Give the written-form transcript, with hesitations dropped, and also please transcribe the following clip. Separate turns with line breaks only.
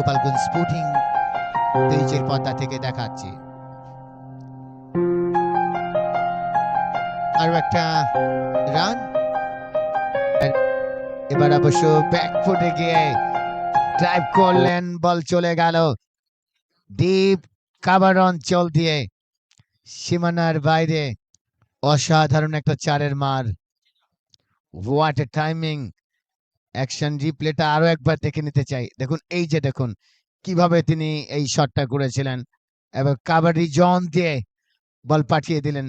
Gopalganj sporting পেজের পর্দা থেকে দেখাচ্ছি। আরো একটা রান, এবার অবশ্য ব্যাকফুটে গিয়ে ড্রাইভ করলেন, বল চলে গেল ডিপ কাভার অঞ্চল দিয়ে সীমানার বাইরে। অসাধারণ একটা চারের মার, হোয়াট এ টাইমিং। অ্যাকশন রিপ্লেটা আরো একবার দেখে নিতে চাই। দেখুন, এই যে দেখুন কিভাবে তিনি এই শটটা করেছিলেন এবং কাভারি জন দিয়ে বল পাঠিয়ে দিলেন